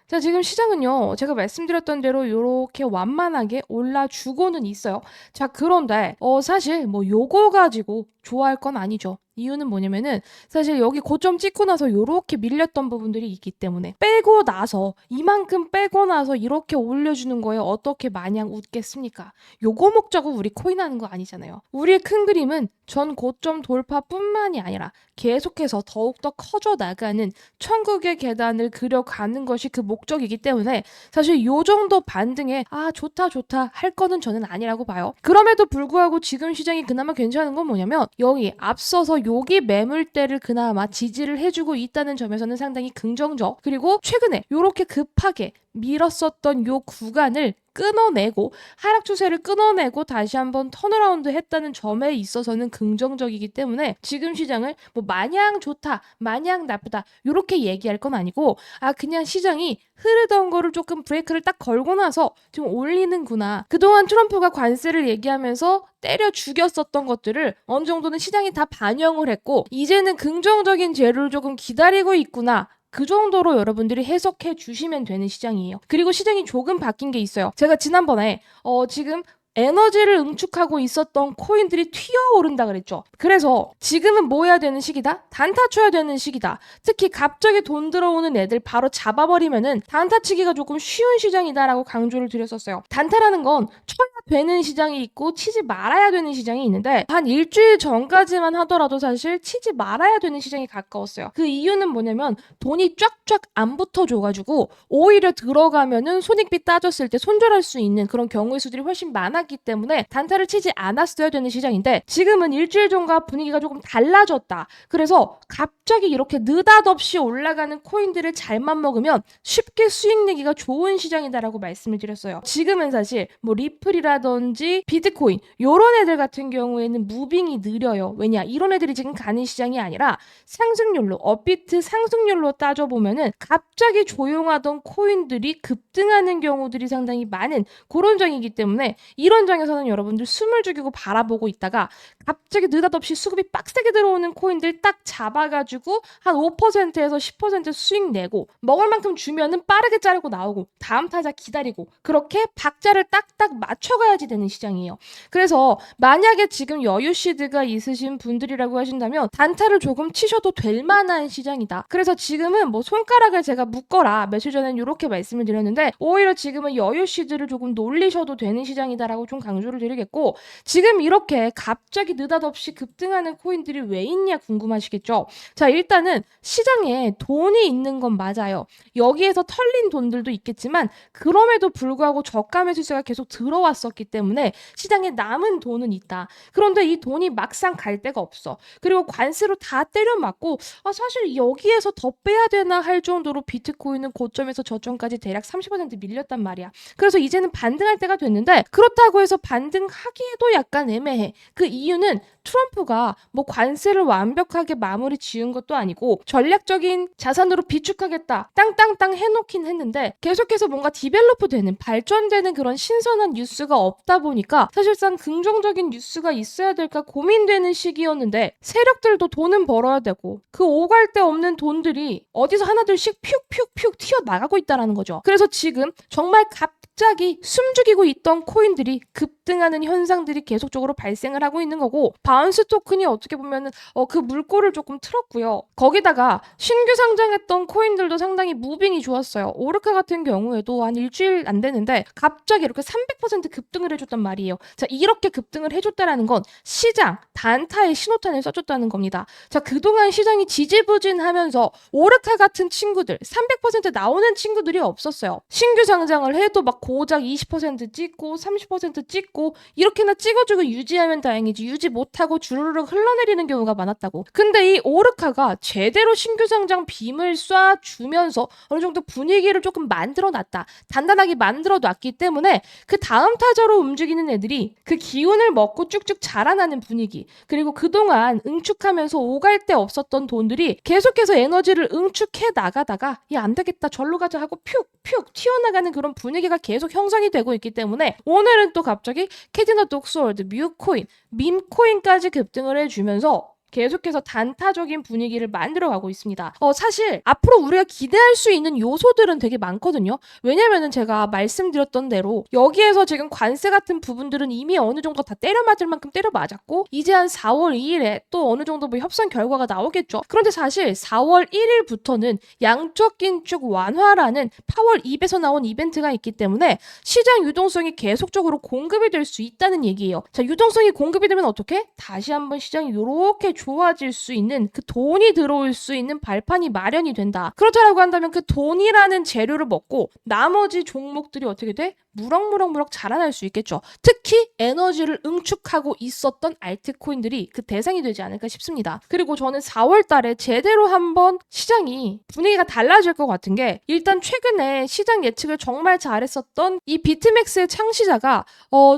자, 지금 시장은요, 제가 말씀드렸던 대로 요렇게 완만하게 올라주고는 있어요. 자, 그런데, 사실 뭐 요거 가지고 좋아할 건 아니죠. 이유는 뭐냐면은 사실 여기 고점 찍고 나서 요렇게 밀렸던 부분들이 있기 때문에 빼고 나서 이만큼 빼고 나서 이렇게 올려주는 거에 어떻게 마냥 웃겠습니까? 요거 목적으로 우리 코인 하는 거 아니잖아요. 우리의 큰 그림은 전 고점 돌파뿐만이 아니라 계속해서 더욱더 커져 나가는 천국의 계단을 그려가는 것이 그 목적이기 때문에 사실 요 정도 반등에 좋다 좋다 할 거는 저는 아니라고 봐요. 그럼에도 불구하고 지금 시장이 그나마 괜찮은 건 뭐냐면 여기 앞서서 여기 매물대를 그나마 지지를 해주고 있다는 점에서는 상당히 긍정적. 그리고 최근에 요렇게 급하게 밀었었던 요 구간을 끊어내고 하락 추세를 끊어내고 다시 한번 턴어라운드 했다는 점에 있어서는 긍정적이기 때문에 지금 시장을 뭐 마냥 좋다, 마냥 나쁘다 이렇게 얘기할 건 아니고 그냥 시장이 흐르던 거를 조금 브레이크를 딱 걸고 나서 지금 올리는구나. 그동안 트럼프가 관세를 얘기하면서 때려 죽였었던 것들을 어느 정도는 시장이 다 반영을 했고 이제는 긍정적인 재료를 조금 기다리고 있구나. 그 정도로 여러분들이 해석해 주시면 되는 시장이에요. 그리고 시장이 조금 바뀐 게 있어요. 제가 지난번에 지금 에너지를 응축하고 있었던 코인들이 튀어오른다 그랬죠. 그래서 지금은 뭐 해야 되는 시기다? 단타 쳐야 되는 시기다. 특히 갑자기 돈 들어오는 애들 바로 잡아버리면은 단타 치기가 조금 쉬운 시장이다라고 강조를 드렸었어요. 단타라는 건 쳐야 되는 시장이 있고 치지 말아야 되는 시장이 있는데 한 일주일 전까지만 하더라도 사실 치지 말아야 되는 시장이 가까웠어요. 그 이유는 뭐냐면 돈이 쫙쫙 안 붙어줘가지고 오히려 들어가면은 손익비 따졌을 때 손절할 수 있는 그런 경우의 수들이 훨씬 많았기 때문에 단타를 치지 않았어야 되는 시장인데 지금은 일주일 전과 분위기가 조금 달라졌다. 그래서 갑자기 이렇게 느닷없이 올라가는 코인들을 잘만 먹으면 쉽게 수익 내기가 좋은 시장이다라고 말씀을 드렸어요. 지금은 사실 뭐 리플이라든지 비트코인 요런 애들 같은 경우에는 무빙이 느려요. 왜냐? 이런 애들이 지금 가는 시장이 아니라 상승률로 업비트 상승률로 따져보면은 갑자기 조용하던 코인들이 급등하는 경우들이 상당히 많은 그런 장이기 때문에 이런 장에서는 여러분들 숨을 죽이고 바라보고 있다가 갑자기 느닷없이 수급이 빡세게 들어오는 코인들 딱 잡아가지고 한 5%에서 10% 수익 내고 먹을 만큼 주면은 빠르게 자르고 나오고 다음 타자 기다리고 그렇게 박자를 딱딱 맞춰가야지 되는 시장이에요. 그래서 만약에 지금 여유 시드가 있으신 분들이라고 하신다면 단타를 조금 치셔도 될 만한 시장이다. 그래서 지금은 뭐 손가락을 제가 묶어라 며칠 전엔 이렇게 말씀을 드렸는데 오히려 지금은 여유 시드를 조금 놀리셔도 되는 시장이다라고 좀 강조를 드리겠고 지금 이렇게 갑자기 느닷없이 급등하는 코인들이 왜 있냐 궁금하시겠죠? 자, 일단은 시장에 돈이 있는 건 맞아요. 여기에서 털린 돈들도 있겠지만 그럼에도 불구하고 저가 매수세가 계속 들어왔었기 때문에 시장에 남은 돈은 있다. 그런데 이 돈이 막상 갈 데가 없어. 그리고 관세로 다 때려 맞고 사실 여기에서 더 빼야 되나 할 정도로 비트코인은 고점에서 저점까지 대략 30% 밀렸단 말이야. 그래서 이제는 반등할 때가 됐는데 그렇다고 해서 반등하기에도 약간 애매해. 그 이유는 트럼프가 뭐 관세를 완벽하게 마무리 지은 것도 아니고 전략적인 자산으로 비축하겠다 땅땅땅 해놓긴 했는데 계속해서 뭔가 디벨로프 되는 발전되는 그런 신선한 뉴스가 없다 보니까 사실상 긍정적인 뉴스가 있어야 될까 고민되는 시기였는데 세력들도 돈은 벌어야 되고 그 오갈 데 없는 돈들이 어디서 하나둘씩 퓨퓨퓨 튀어나가고 있다는 거죠. 그래서 지금 정말 갑자기 숨죽이고 있던 코인들이 급등하는 현상들이 계속적으로 발생을 하고 있는 거고 바운스 토큰이 어떻게 보면은 그 물꼬를 조금 틀었고요. 거기다가 신규 상장했던 코인들도 상당히 무빙이 좋았어요. 오르카 같은 경우에도 한 일주일 안 되는데 갑자기 이렇게 300% 급등을 해줬단 말이에요. 자, 이렇게 급등을 해줬다라는 건 시장 단타의 신호탄을 써줬다는 겁니다. 자, 그동안 시장이 지지부진하면서 오르카 같은 친구들 300% 나오는 친구들이 없었어요. 신규 상장을 해도 막 고작 20% 찍고 30% 찍고 이렇게나 찍어주고 유지하면 다행이지 유지 못하고 주르륵 흘러내리는 경우가 많았다고. 근데 이 오르카가 제대로 신규 상장 빔을 쏴주면서 어느 정도 분위기를 조금 만들어놨다. 단단하게 만들어놨기 때문에 그 다음 타자로 움직이는 애들이 그 기운을 먹고 쭉쭉 자라나는 분위기 그리고 그동안 응축하면서 오갈 데 없었던 돈들이 계속해서 에너지를 응축해 나가다가 야 안되겠다 절로 가자 하고 푹푹 튀어나가는 그런 분위기가 계속 형성이 되고 있기 때문에 오늘은 또 갑자기 캐디너 독스월드, 뮤코인, 밈코인까지 급등을 해주면서 계속해서 단타적인 분위기를 만들어가고 있습니다. 사실 앞으로 우리가 기대할 수 있는 요소들은 되게 많거든요. 왜냐면은 제가 말씀드렸던 대로 여기에서 지금 관세 같은 부분들은 이미 어느 정도 다 때려 맞을 만큼 때려 맞았고 이제 한 4월 2일에 또 어느 정도 뭐 협상 결과가 나오겠죠. 그런데 사실 4월 1일부터는 양적 긴축 완화라는 파월 2에서 나온 이벤트가 있기 때문에 시장 유동성이 계속적으로 공급이 될 수 있다는 얘기예요. 자, 유동성이 공급이 되면 어떻게? 다시 한번 시장이 이렇게 좋아질 수 있는 그 돈이 들어올 수 있는 발판이 마련이 된다. 그렇다라고 한다면 그 돈이라는 재료를 먹고 나머지 종목들이 어떻게 돼? 무럭무럭 자라날 수 있겠죠. 특히 에너지를 응축하고 있었던 알트코인들이 그 대상이 되지 않을까 싶습니다. 그리고 저는 4월 달에 제대로 한번 시장이 분위기가 달라질 것 같은 게 일단 최근에 시장 예측을 정말 잘했었던 이 비트맥스의 창시자가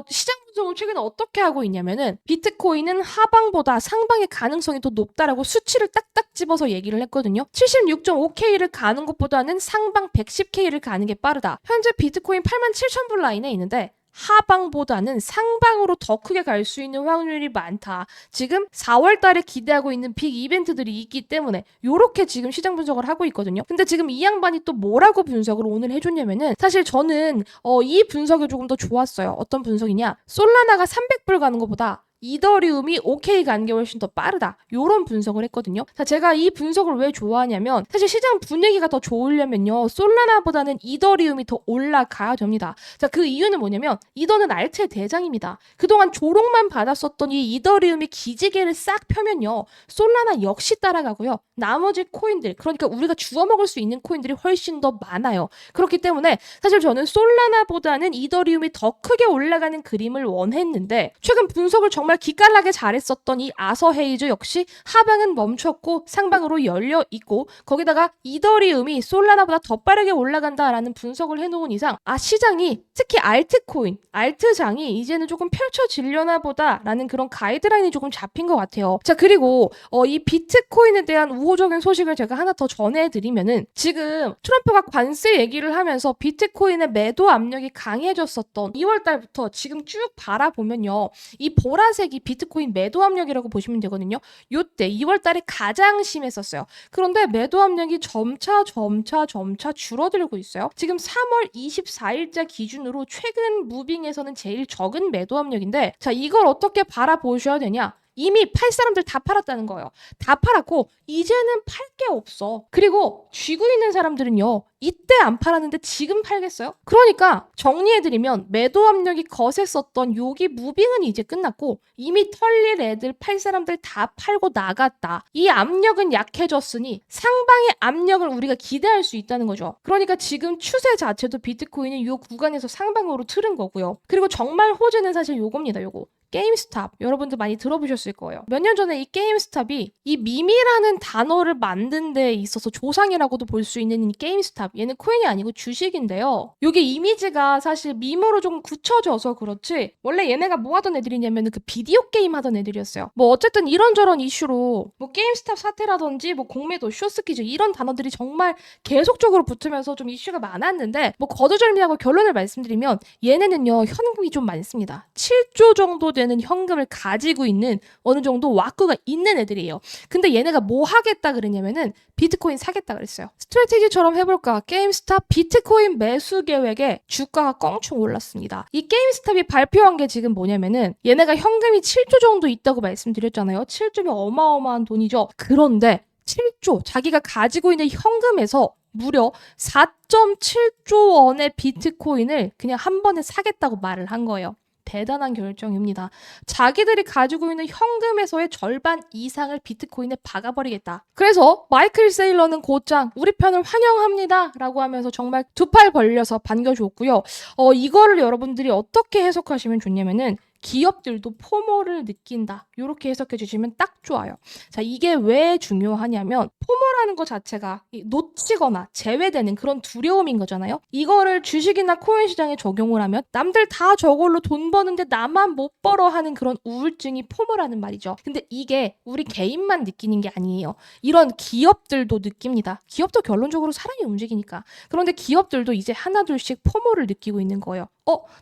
시장 분석을 최근에 어떻게 하고 있냐면은 비트코인은 하방보다 상방의 가능성이 더 높다라고 수치를 딱딱 집어서 얘기를 했거든요. 76.5K를 가는 것보다는 상방 110K를 가는 게 빠르다. 현재 비트코인 87,000불 라인에 있는데 하방보다는 상방으로 더 크게 갈 수 있는 확률이 많다. 지금 4월 달에 기대하고 있는 빅 이벤트들이 있기 때문에 요렇게 지금 시장 분석을 하고 있거든요. 근데 지금 이 양반이 또 뭐라고 분석을 오늘 해줬냐면은 사실 저는 이 분석이 조금 더 좋았어요. 어떤 분석이냐? 솔라나가 300불 가는 것보다 이더리움이 OK 가는 게 훨씬 더 빠르다. 요런 분석을 했거든요. 자, 제가 이 분석을 왜 좋아하냐면 사실 시장 분위기가 더 좋으려면요. 솔라나보다는 이더리움이 더 올라가야 됩니다. 자, 그 이유는 뭐냐면 이더는 알트의 대장입니다. 그동안 조롱만 받았었던 이 이더리움이 기지개를 싹 펴면요. 솔라나 역시 따라가고요. 나머지 코인들, 그러니까 우리가 주워 먹을 수 있는 코인들이 훨씬 더 많아요. 그렇기 때문에 사실 저는 솔라나보다는 이더리움이 더 크게 올라가는 그림을 원했는데 최근 분석을 정말 기깔나게 잘했었던 이 아서 헤이즈 역시 하방은 멈췄고 상방으로 열려 있고 거기다가 이더리움이 솔라나보다 더 빠르게 올라간다라는 분석을 해놓은 이상 시장이 특히 알트코인, 알트장이 이제는 조금 펼쳐지려나 보다라는 그런 가이드라인이 조금 잡힌 것 같아요. 자, 그리고 이 비트코인에 대한 우호적인 소식을 제가 하나 더 전해드리면은 지금 트럼프가 관세 얘기를 하면서 비트코인의 매도 압력이 강해졌었던 2월 달부터 지금 쭉 바라보면요. 이 보라색이 비트코인 매도 압력이라고 보시면 되거든요. 요때 2월 달에 가장 심했었어요. 그런데 매도 압력이 점차 줄어들고 있어요. 지금 3월 24일자 기준으로 최근 무빙에서는 제일 적은 매도 압력인데 자, 이걸 어떻게 바라보셔야 되냐? 이미 팔 사람들 다 팔았다는 거예요. 다 팔았고 이제는 팔 게 없어. 그리고 쥐고 있는 사람들은요. 이때 안 팔았는데 지금 팔겠어요? 그러니까 정리해드리면 매도 압력이 거셌었던 여기 무빙은 이제 끝났고 이미 털릴 애들 팔 사람들 다 팔고 나갔다. 이 압력은 약해졌으니 상방의 압력을 우리가 기대할 수 있다는 거죠. 그러니까 지금 추세 자체도 비트코인은 이 구간에서 상방으로 틀은 거고요. 그리고 정말 호재는 사실 요겁니다. 요거. 게임스탑 여러분들 많이 들어보셨을 거예요. 몇 년 전에 이 게임스탑이 이 밈이라는 단어를 만든 데 있어서 조상이라고도 볼 수 있는 이 게임스탑 얘는 코인이 아니고 주식인데요. 요게 이미지가 사실 밈으로 좀 굳혀져서 그렇지 원래 얘네가 뭐 하던 애들이냐면 그 비디오 게임 하던 애들이었어요. 뭐 어쨌든 이런저런 이슈로 뭐 게임스탑 사태라든지 뭐 공매도 쇼스키즈 이런 단어들이 정말 계속적으로 붙으면서 좀 이슈가 많았는데 뭐 거두절미하고 결론을 말씀드리면 얘네는요 현금이 좀 많습니다. 7조 정도 되는 현금을 가지고 있는 어느 정도 와꾸가 있는 애들이에요. 근데 얘네가 뭐 하겠다 그러냐면은 비트코인 사겠다 그랬어요. 스트래티지처럼 해볼까? 게임스탑 비트코인 매수 계획에 주가가 껑충 올랐습니다. 이 게임스탑이 발표한 게 지금 뭐냐면은 얘네가 현금이 7조 정도 있다고 말씀드렸잖아요. 7조면 어마어마한 돈이죠. 그런데 7조 자기가 가지고 있는 현금에서 무려 4.7조 원의 비트코인을 그냥 한 번에 사겠다고 말을 한 거예요. 대단한 결정입니다. 자기들이 가지고 있는 현금에서의 절반 이상을 비트코인에 박아버리겠다. 그래서 마이클 세일러는 곧장 우리 편을 환영합니다 라고 하면서 정말 두 팔 벌려서 반겨줬고요. 이거를 여러분들이 어떻게 해석하시면 좋냐면은 기업들도 포모를 느낀다. 이렇게 해석해 주시면 딱 좋아요. 자, 이게 왜 중요하냐면 포모라는 것 자체가 놓치거나 제외되는 그런 두려움인 거잖아요. 이거를 주식이나 코인 시장에 적용을 하면 남들 다 저걸로 돈 버는데 나만 못 벌어 하는 그런 우울증이 포모라는 말이죠. 근데 이게 우리 개인만 느끼는 게 아니에요. 이런 기업들도 느낍니다. 기업도 결론적으로 사람이 움직이니까. 그런데 기업들도 이제 하나둘씩 포모를 느끼고 있는 거예요.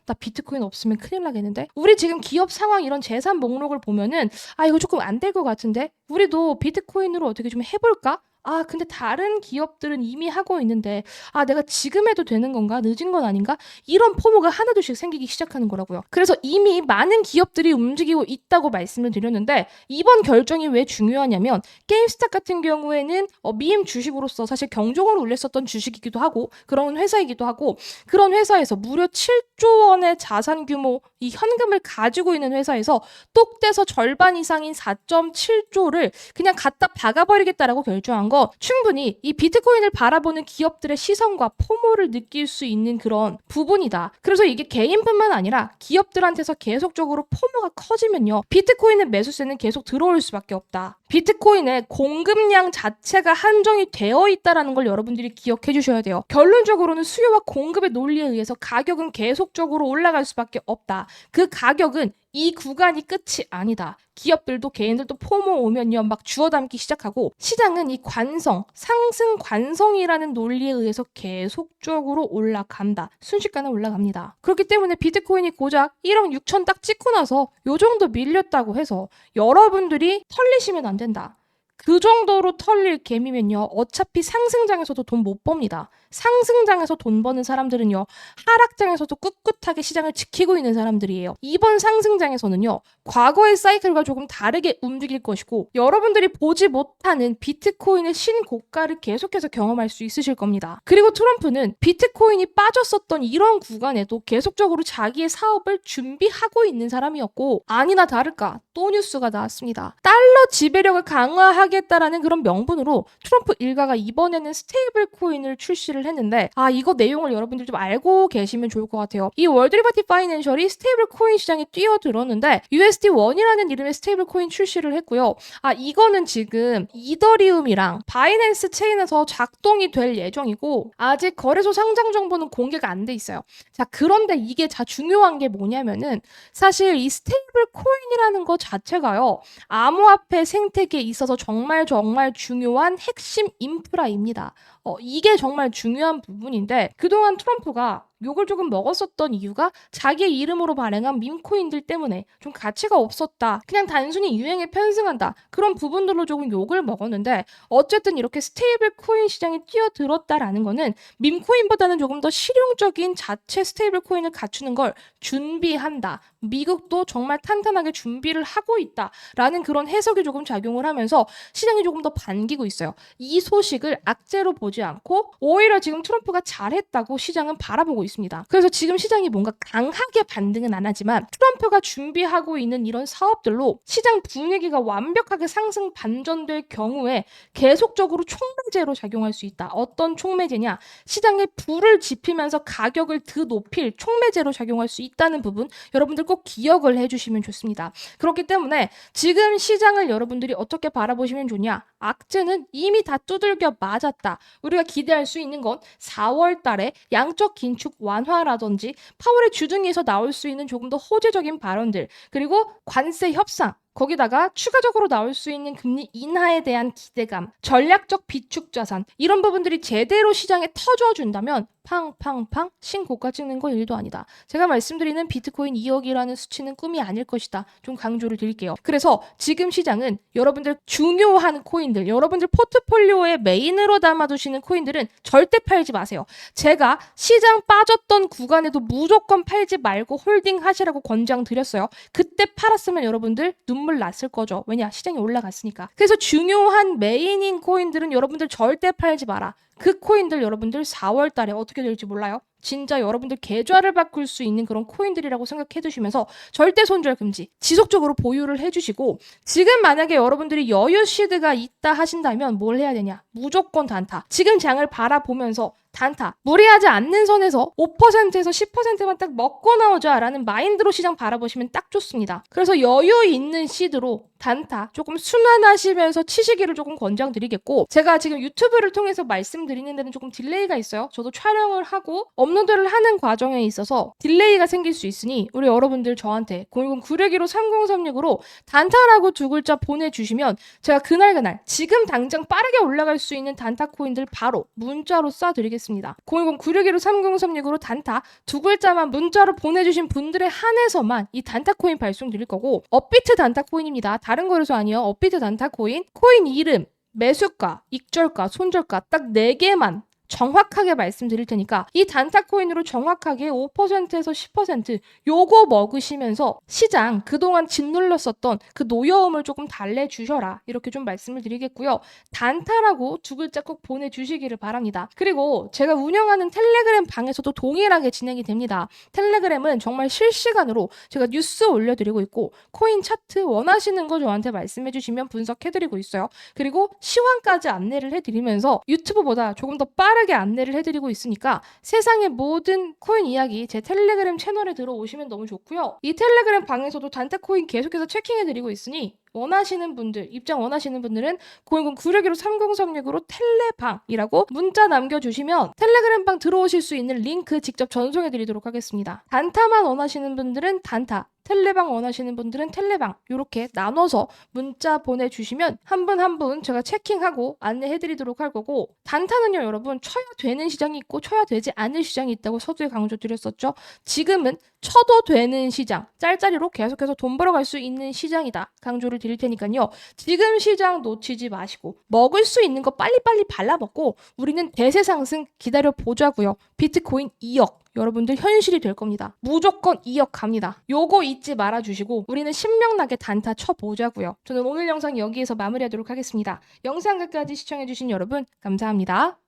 나 비트코인 없으면 큰일 나겠는데? 우리 지금 지금 기업 상황 이런 재산 목록을 보면은 이거 조금 안 될 것 같은데 우리도 비트코인으로 어떻게 좀 해볼까? 근데 다른 기업들은 이미 하고 있는데 내가 지금 해도 되는 건가? 늦은 건 아닌가? 이런 포모가 하나둘씩 생기기 시작하는 거라고요. 그래서 이미 많은 기업들이 움직이고 있다고 말씀을 드렸는데 이번 결정이 왜 중요하냐면 게임스탑 같은 경우에는 미임 주식으로서 사실 경종을 울렸었던 주식이기도 하고 그런 회사이기도 하고 그런 회사에서 무려 7조 원의 자산 규모 이 현금을 가지고 있는 회사에서 똑 떼서 절반 이상인 4.7조를 그냥 갖다 박아버리겠다라고 결정한 거 충분히 이 비트코인을 바라보는 기업들의 시선과 포모를 느낄 수 있는 그런 부분이다. 그래서 이게 개인뿐만 아니라 기업들한테서 계속적으로 포모가 커지면요. 비트코인의 매수세는 계속 들어올 수밖에 없다. 비트코인의 공급량 자체가 한정이 되어 있다는 걸 여러분들이 기억해 주셔야 돼요. 결론적으로는 수요와 공급의 논리에 의해서 가격은 계속적으로 올라갈 수밖에 없다. 그 가격은 이 구간이 끝이 아니다. 기업들도 개인들도 포모 오면요 막 주워 담기 시작하고 시장은 이 관성, 상승 관성이라는 논리에 의해서 계속적으로 올라간다. 순식간에 올라갑니다. 그렇기 때문에 비트코인이 고작 1억 6천 딱 찍고 나서 요 정도 밀렸다고 해서 여러분들이 털리시면 안 된다. 그 정도로 털릴 개미면요 어차피 상승장에서도 돈 못 법니다. 상승장에서 돈 버는 사람들은요 하락장에서도 꿋꿋하게 시장을 지키고 있는 사람들이에요. 이번 상승장에서는요 과거의 사이클과 조금 다르게 움직일 것이고 여러분들이 보지 못하는 비트코인의 신고가를 계속해서 경험할 수 있으실 겁니다. 그리고 트럼프는 비트코인이 빠졌었던 이런 구간에도 계속적으로 자기의 사업을 준비하고 있는 사람이었고 아니나 다를까 또 뉴스가 나왔습니다. 달러 지배력을 강화하겠다라는 그런 명분으로 트럼프 일가가 이번에는 스테이블 코인을 출시를 했는데 이거 내용을 여러분들 좀 알고 계시면 좋을 것 같아요. 이 월드 리버티 파이낸셜이 스테이블 코인 시장에 뛰어들었는데 USD1이라는 이름의 스테이블 코인 출시를 했고요. 이거는 지금 이더리움이랑 바이낸스 체인에서 작동이 될 예정이고 아직 거래소 상장 정보는 공개가 안 돼 있어요. 자, 그런데 이게 중요한 게 뭐냐면은 사실 이 스테이블 코인이라는 것 자체가요. 암호화폐 생태계에 있어서 정말 중요한 핵심 인프라입니다. 이게 정말 중요한 부분인데 그동안 트럼프가 욕을 조금 먹었었던 이유가 자기의 이름으로 발행한 밈코인들 때문에 좀 가치가 없었다. 그냥 단순히 유행에 편승한다. 그런 부분들로 조금 욕을 먹었는데 어쨌든 이렇게 스테이블 코인 시장에 뛰어들었다라는 거는 밈코인보다는 조금 더 실용적인 자체 스테이블 코인을 갖추는 걸 준비한다. 미국도 정말 탄탄하게 준비를 하고 있다라는 그런 해석이 조금 작용을 하면서 시장이 조금 더 반기고 있어요. 이 소식을 악재로 보지 않고 오히려 지금 트럼프가 잘했다고 시장은 바라보고 있습니다. 그래서 지금 시장이 뭔가 강하게 반등은 안 하지만 트럼프가 준비하고 있는 이런 사업들로 시장 분위기가 완벽하게 상승 반전될 경우에 계속적으로 촉매제로 작용할 수 있다. 어떤 촉매제냐? 시장에 불을 지피면서 가격을 더 높일 촉매제로 작용할 수 있다는 부분 여러분들 꼭 기억을 해주시면 좋습니다. 그렇기 때문에 지금 시장을 여러분들이 어떻게 바라보시면 좋냐? 악재는 이미 다 두들겨 맞았다. 우리가 기대할 수 있는 건 4월 달에 양적 긴축 완화라든지 파월의 주둥이에서 나올 수 있는 조금 더 호재적인 발언들 그리고 관세 협상 거기다가 추가적으로 나올 수 있는 금리 인하에 대한 기대감, 전략적 비축 자산 이런 부분들이 제대로 시장에 터져준다면 팡팡팡 신고가 찍는 거 일도 아니다. 제가 말씀드리는 비트코인 2억이라는 수치는 꿈이 아닐 것이다. 좀 강조를 드릴게요. 그래서 지금 시장은 여러분들 중요한 코인들, 여러분들 포트폴리오에 메인으로 담아두시는 코인들은 절대 팔지 마세요. 제가 시장 빠졌던 구간에도 무조건 팔지 말고 홀딩 하시라고 권장드렸어요. 그때 팔았으면 여러분들 눈물 났을 거죠. 왜냐? 시장이 올라갔으니까. 그래서 중요한 메인인 코인들은 여러분들 절대 팔지 마라. 그 코인들 여러분들 4월 달에 어떻게 될지 몰라요. 진짜 여러분들 계좌를 바꿀 수 있는 그런 코인들이라고 생각해 두시면서 절대 손절 금지, 지속적으로 보유를 해주시고 지금 만약에 여러분들이 여유 시드가 있다 하신다면 뭘 해야 되냐? 무조건 단타. 지금 장을 바라보면서 단타. 무리하지 않는 선에서 5%에서 10%만 딱 먹고 나오자라는 마인드로 시장 바라보시면 딱 좋습니다. 그래서 여유 있는 시드로 단타 조금 순환하시면서 치시기를 조금 권장드리겠고, 제가 지금 유튜브를 통해서 말씀드리는 데는 조금 딜레이가 있어요. 저도 촬영을 하고 업로드를 하는 과정에 있어서 딜레이가 생길 수 있으니 우리 여러분들 저한테 010-961-3036으로 단타라고 두 글자 보내주시면 제가 그날 지금 당장 빠르게 올라갈 수 있는 단타 코인들 바로 문자로 쏴드리겠습니다. 010-961-3036으로 단타 두 글자만 문자로 보내주신 분들에 한해서만 이 단타 코인 발송 드릴 거고, 업비트 단타 코인입니다. 다른 거래소 아니요. 업비트 단타 코인 이름, 매수가, 익절가, 손절가 딱 4개만 정확하게 말씀드릴 테니까 이 단타 코인으로 정확하게 5%에서 10% 요거 먹으시면서 시장 그동안 짓눌렀었던 그 노여움을 조금 달래주셔라, 이렇게 좀 말씀을 드리겠고요. 단타라고 두 글자 꼭 보내주시기를 바랍니다. 그리고 제가 운영하는 텔레그램 방에서도 동일하게 진행이 됩니다. 텔레그램은 정말 실시간으로 제가 뉴스 올려드리고 있고, 코인 차트 원하시는 거 저한테 말씀해 주시면 분석해드리고 있어요. 그리고 시황까지 안내를 해드리면서 유튜브보다 조금 더 빠르게 안내를 해드리고 있으니까 세상의 모든 코인 이야기 제 텔레그램 채널에 들어오시면 너무 좋고요. 이 텔레그램 방에서도 단타 코인 계속해서 체킹해드리고 있으니 원하시는 분들, 입장 원하시는 분들은 010-961-3036으로 텔레방이라고 문자 남겨주시면 텔레그램 방 들어오실 수 있는 링크 직접 전송해드리도록 하겠습니다. 단타만 원하시는 분들은 단타, 텔레방 원하시는 분들은 텔레방, 이렇게 나눠서 문자 보내주시면 한 분 한 분 제가 체킹하고 안내해드리도록 할 거고, 단타는요 여러분 쳐야 되는 시장이 있고 쳐야 되지 않을 시장이 있다고 서두에 강조드렸었죠. 지금은 쳐도 되는 시장, 짤짤이로 계속해서 돈 벌어갈 수 있는 시장이다 강조를 드릴 테니까요. 지금 시장 놓치지 마시고 먹을 수 있는 거 빨리빨리 발라먹고 우리는 대세 상승 기다려 보자고요. 비트코인 2억 여러분들 현실이 될 겁니다. 무조건 2억 갑니다. 요거 잊지 말아주시고 우리는 신명나게 단타 쳐보자고요. 저는 오늘 영상 여기에서 마무리하도록 하겠습니다. 영상 끝까지 시청해주신 여러분 감사합니다.